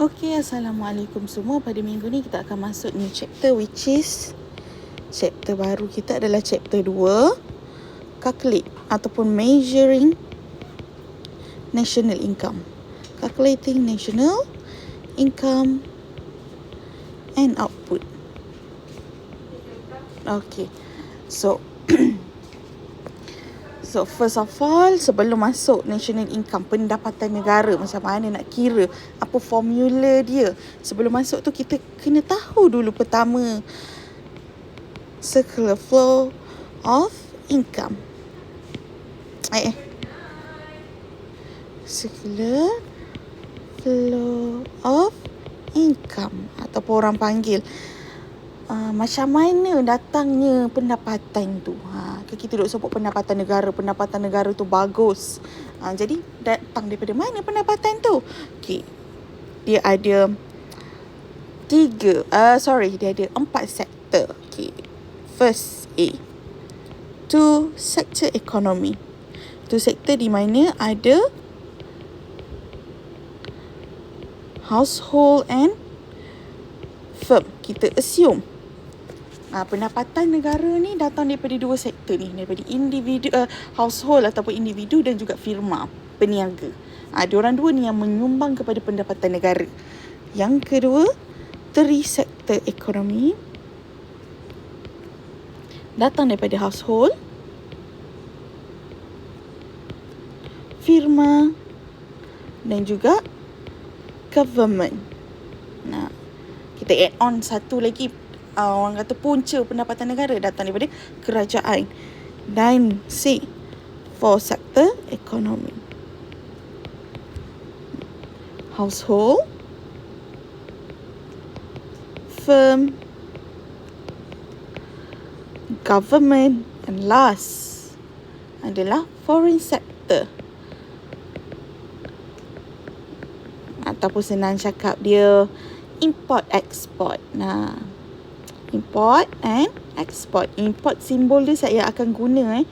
Okay, Assalamualaikum semua. Pada minggu ni kita akan masuk new chapter, which is chapter baru kita adalah chapter 2, calculate ataupun measuring national income. Calculating national income and output. Okay, so first of all, sebelum masuk national income, pendapatan negara, macam mana nak kira, apa formula dia, sebelum masuk tu kita kena tahu dulu pertama circular flow of income. Circular flow of income ataupun orang panggil macam mana datangnya pendapatan tu. Kita duk sebut pendapatan negara tu bagus. Jadi datang daripada mana pendapatan tu? Okay. Dia ada dia ada 4 sektor. Okay. First A, 2 sector economy. 2 sektor di mana ada household and firm. Kita assume pendapatan negara ni datang daripada 2 sektor ni, daripada individu, household ataupun individu dan juga firma, peniaga. Diorang dua ni yang menyumbang kepada pendapatan negara. Yang kedua, 3 sektor ekonomi, datang daripada household, firma dan juga government. Kita add on satu lagi, orang kata punca pendapatan negara datang daripada kerajaan. Dan C, 4 sektor ekonomi, household, firm, government, and last adalah foreign sector. Ataupun senang cakap dia import export. Import and export. Import simbol dia saya akan guna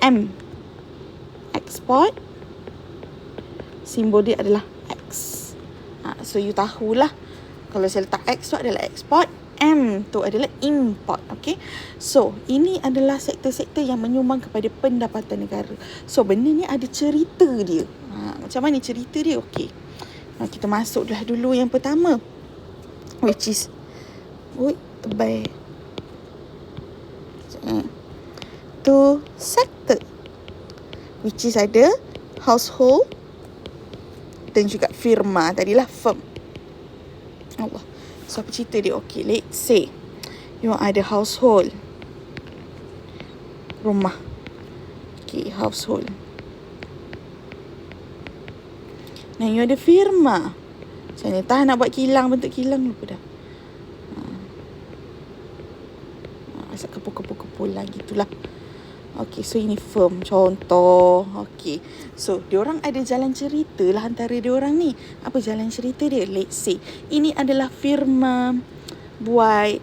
M. Export simbol dia adalah X. So you tahulah, kalau saya letak X tu adalah export, M tu adalah import. Okay. So ini adalah sektor-sektor yang menyumbang kepada pendapatan negara. So benda ni ada cerita dia. Macam mana cerita dia? Okay. Kita masuklah dulu yang pertama, which is tebal. 2 sektor, which is ada household dan juga firma. Tadilah firm. Allah. So apa cerita dia? Okay, let's say you ada household, rumah. Okay, household. Dan you ada firma. Macam ni, nak buat kilang, bentuk kilang lupa dah. Asal kepu-kepu lah gitulah. Okay, so ini firm contoh. Okay, so diorang ada jalan cerita lah antara diorang ni. Apa jalan cerita dia? Let's say ini adalah firma buat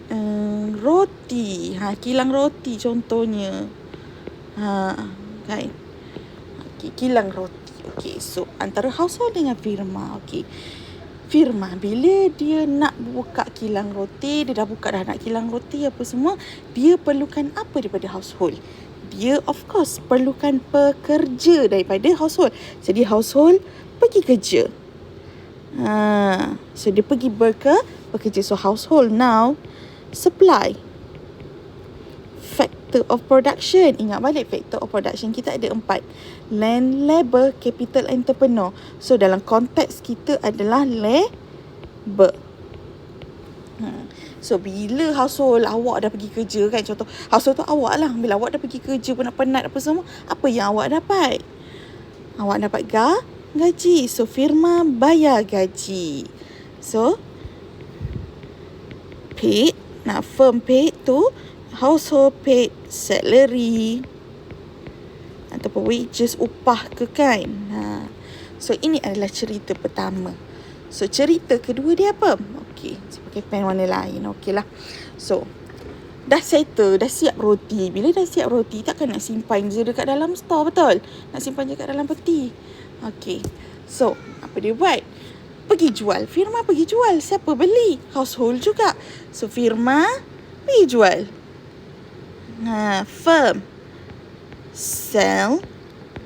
roti, kilang roti contohnya. Kan? Okay, kilang roti. Okay, so antara household dengan firma. Okay, firma bila dia nak buka kilang roti, dia dah buka dah nak kilang roti apa semua, dia perlukan apa daripada household? Dia of course perlukan pekerja daripada household. Jadi household pergi kerja. So dia pergi bekerja. So household now supply. Factor of production. Ingat balik factor of production kita ada 4. Land, labor, capital, entrepreneur. So dalam konteks kita adalah labor. So bila household awak dah pergi kerja kan, contoh household tu awak lah, bila awak dah pergi kerja penat-penat apa semua, apa yang awak dapat? Awak dapat gaji. So firma bayar gaji. So paid, firm paid tu household paid salary ataupun wages, upah ke kan. So ini adalah cerita pertama. So cerita kedua dia apa? Okay, saya pakai pen warna lain. Okay lah. So dah settle, dah siap roti. Bila dah siap roti, takkan nak simpan je dekat dalam store, betul? Nak simpan je dekat dalam peti. Okay, so apa dia buat? pergi jual. Firma pergi jual. Siapa beli? Household juga. So, firma pergi jual. Firm sell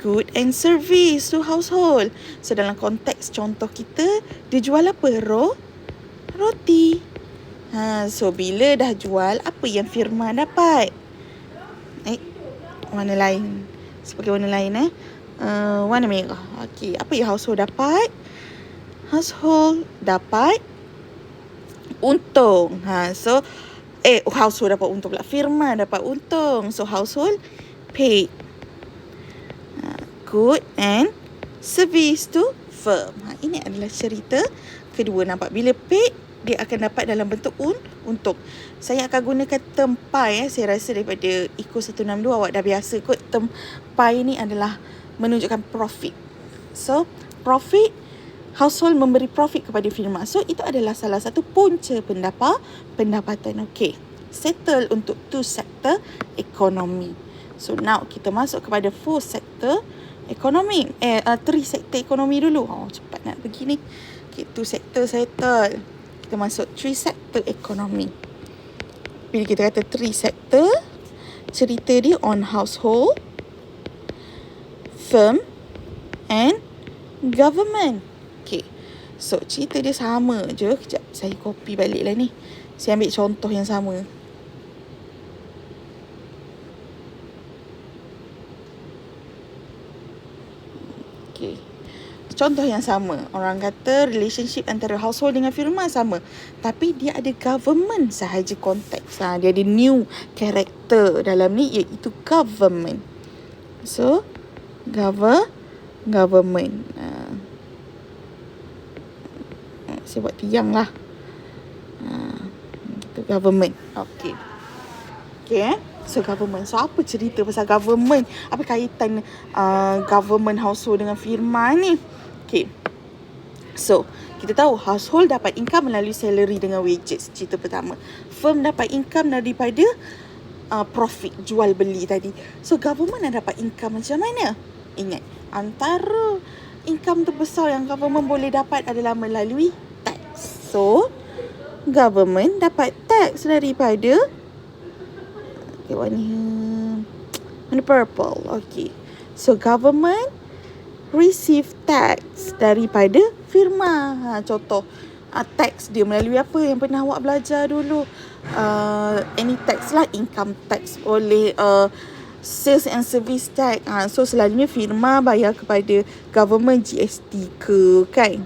good and service to household. So, dalam konteks contoh kita, dia jual apa? Roti. So, bila dah jual, apa yang firma dapat? Warna lain. Sebagai warna lain, warna merah. Okey, apa yang household dapat? Household dapat untung. Household dapat untung pula. Firma dapat untung. So, household paid good and service to firm. Ini adalah cerita kedua. Nampak? Bila paid, dia akan dapat dalam bentuk untung. Saya akan gunakan term pie. Saya rasa daripada IKO 162 awak dah biasa kot. Term pie ni adalah menunjukkan profit. So, profit, household memberi profit kepada firma. So, itu adalah salah satu punca pendapatan. Okey. Settle untuk 2 sector ekonomi. So, now kita masuk kepada 4 sector ekonomi. 3 sektor ekonomi dulu. Cepat nak pergi ni. Okay, 2 sektor settle. Kita masuk 3 sektor ekonomi. Bila kita kata 3 sektor, cerita dia on household, firm and government. Okay. So, cerita dia sama je. Kejap, saya copy balik lah ni. Saya ambil contoh yang sama. Okay. Contoh yang sama. Orang kata relationship antara household dengan firma sama. Tapi dia ada government sahaja konteks. Dia ada new character dalam ni, iaitu government. So, government. Saya buat tiang lah. Itu government. Okay. Okay. So, government. So, apa cerita pasal government? Apa kaitan government household dengan firma ni? Okay. So, kita tahu household dapat income melalui salary dengan wages. Cerita pertama. Firm dapat income daripada profit, jual beli tadi. So, government nak dapat income macam mana? Ingat, antara income terbesar yang government boleh dapat adalah melalui tax. So, government dapat tax daripada warna purple. Okay. So, government receive tax daripada firma. Contoh, tax dia melalui apa yang pernah awak belajar dulu? Any tax lah, income tax, oleh sales and service tax. So, selalunya firma bayar kepada government GST ke, kan?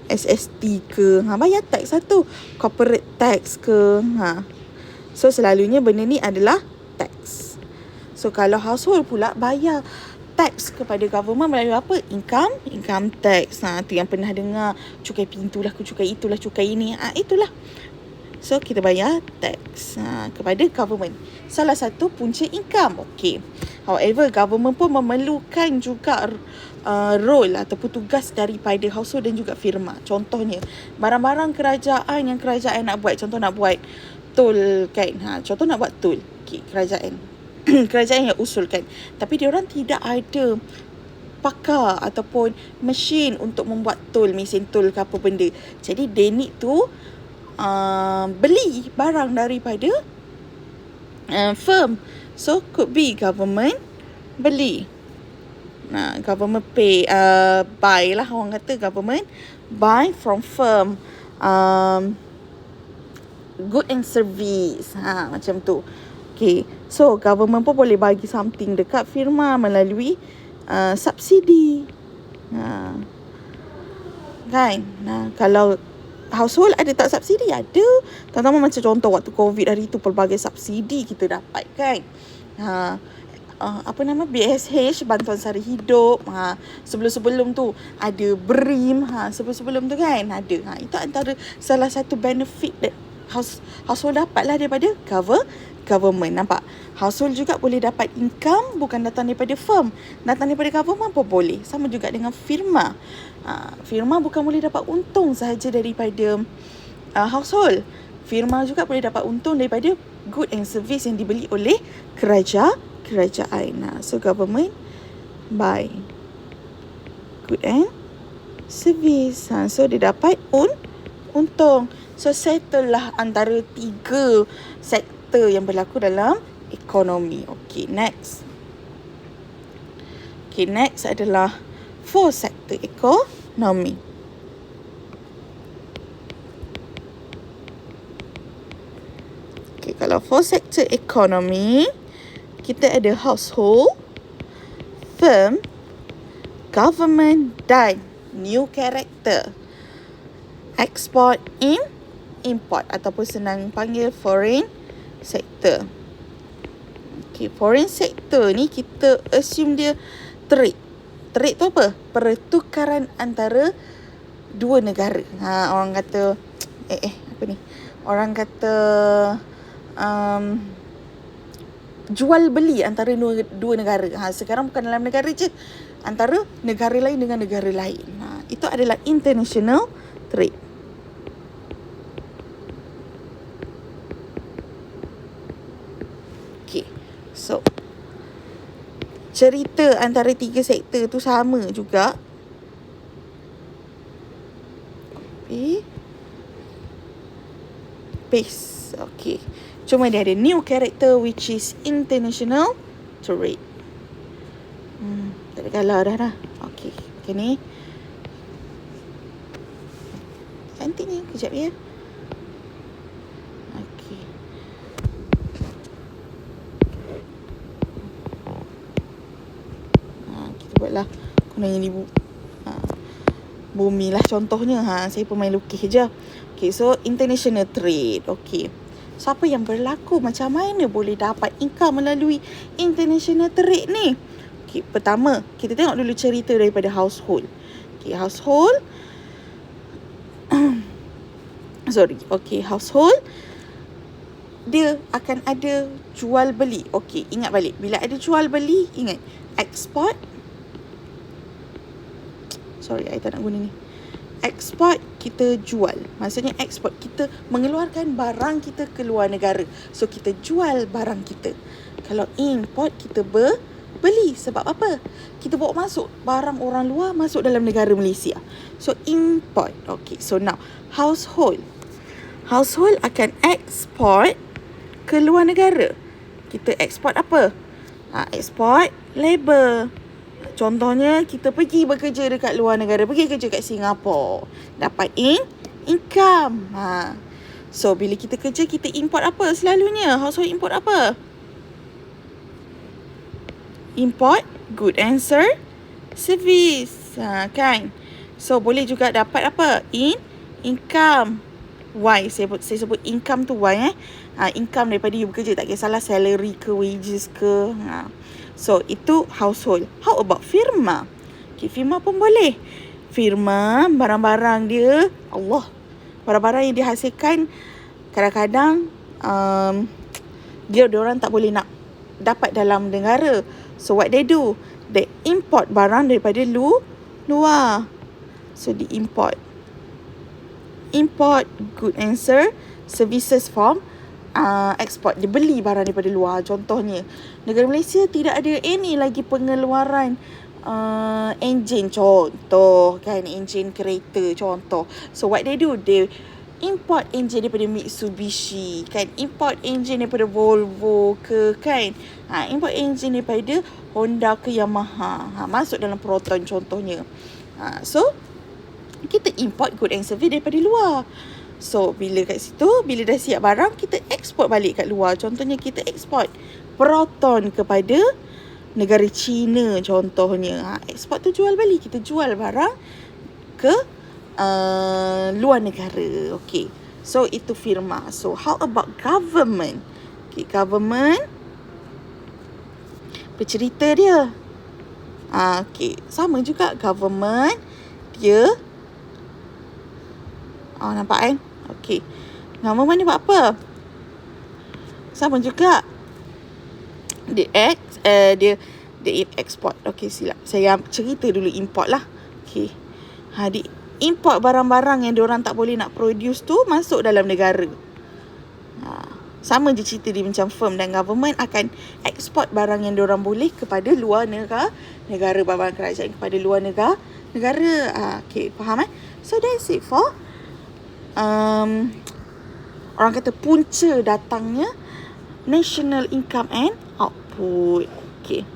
SST ke, bayar tax satu. Corporate tax ke, So, selalunya benda ni adalah tax. So, kalau household pula bayar tax kepada government melalui apa? Income tax. Tu yang pernah dengar. Cukai pintu lah, cukai itulah, cukai ini. Itulah. So, kita bayar tax kepada government. Salah satu punca income. Okay. However, government pun memerlukan juga role ataupun tugas daripada household dan juga firma. Contohnya, barang-barang kerajaan yang kerajaan nak buat. Contoh nak buat tol, kan? Contoh nak buat tol. Okay, kerajaan. Kerajaan yang usulkan. Tapi diorang tidak ada pakar ataupun mesin untuk membuat tol, mesin tol ke apa benda. Jadi, they need to beli barang daripada firm. So, could be government beli. Government pay, buy lah orang kata. Government buy from firm. Good and service. Macam tu. Okay. So, government pun boleh bagi something dekat firma melalui subsidi. Kan? Kalau household ada tak subsidi? Ada. Terutama macam contoh waktu COVID hari tu, pelbagai subsidi kita dapat, kan? BSH, bantuan sara hidup. Sebelum-sebelum tu ada BRIM. Sebelum-sebelum tu kan ada. Itu antara salah satu benefit that household dapatlah daripada government. Nampak? Household juga boleh dapat income bukan datang daripada firm. Datang daripada government pun boleh. Sama juga dengan firma. Firma bukan boleh dapat untung sahaja daripada household. Firma juga boleh dapat untung daripada good and service yang dibeli oleh kerajaan. So, government buy good and servis. So dia dapat untung. So settle lah antara 3 sektor yang berlaku dalam ekonomi. Okay, next. Okay, next adalah 4 sektor ekonomi. Okay, kalau 4 sektor ekonomi, kita ada household, firm, government dan new character. Export, import ataupun senang panggil foreign sector. Okay, foreign sector ni kita assume dia trade. Trade tu apa? Pertukaran antara 2 negara. Orang kata apa ni? Orang kata jual beli antara 2 negara. Sekarang bukan dalam negara je, antara negara lain dengan negara lain. Itu adalah international trade. Okay, so cerita antara 3 sektor tu sama juga. Paste. Okay, cuma dia ada new character which is international trade. Tak ada galah dah. Okay, ni cantiknya. Kejap ya. Okay. Kita buatlah kononnya ni bumi lah contohnya. Saya pemain lukis je. Okay, so international trade. Okay, so apa yang berlaku? Macam mana boleh dapat income melalui international trade ni? Okay, pertama, kita tengok dulu cerita daripada household. Okay, household. Household. Dia akan ada jual beli. Okay, ingat balik. Bila ada jual beli, ingat. Export. I tak nak guna ni. Export, kita jual. Maksudnya export, kita mengeluarkan barang kita ke luar negara. So, kita jual barang kita. Kalau import, kita beli. Sebab apa? Kita bawa masuk barang orang luar masuk dalam negara Malaysia. So, import. Okay, so now, household. Household akan export ke luar negara. Kita export apa? Export labor. Contohnya, kita pergi bekerja dekat luar negara. Pergi kerja kat Singapura. Dapat income. So, bila kita kerja, kita import apa selalunya? Household import apa? Import good and service. Kan? So, boleh juga dapat apa? Income. Y. Saya sebut income tu Y. Income daripada you bekerja. Tak kisahlah salary ke, wages ke. So, itu household. How about firma? Okay, firma pun boleh. Firma, barang-barang dia, barang-barang yang dihasilkan kadang-kadang diorang tak boleh nak dapat dalam negara. So, what they do? They import barang daripada luar. So, diimport. Import good and services from export. Dia beli barang daripada luar. Contohnya, negara Malaysia tidak ada any lagi pengeluaran enjin. Contoh kan, enjin kereta. Contoh. So, what they do? They import enjin daripada Mitsubishi. Kan? Import enjin daripada Volvo ke. Kan? Import enjin daripada Honda ke Yamaha. Masuk dalam Proton contohnya. So, kita import good and service daripada luar. So, bila kat situ, bila dah siap barang, kita ekspor balik kat luar. Contohnya, kita ekspor Proton kepada negara China contohnya. Ekspor tu jual beli. Kita jual barang ke luar negara. Okay. So, itu firma. So, how about government? Okay, government. Bercerita dia. Okay. Sama juga government. Dia. Nampak kan? Okay. Government ni buat apa? Sama juga. Dia export. Okay, silap. Saya cerita dulu import lah. Okay. Dia import barang-barang yang diorang tak boleh nak produce tu masuk dalam negara. Sama je cerita dia macam firm dan government akan export barang yang diorang boleh kepada luar negara. Negara barang kerajaan kepada luar negara. negara. Okay, faham So that's it for orang kata punca datangnya national income and output. Okay.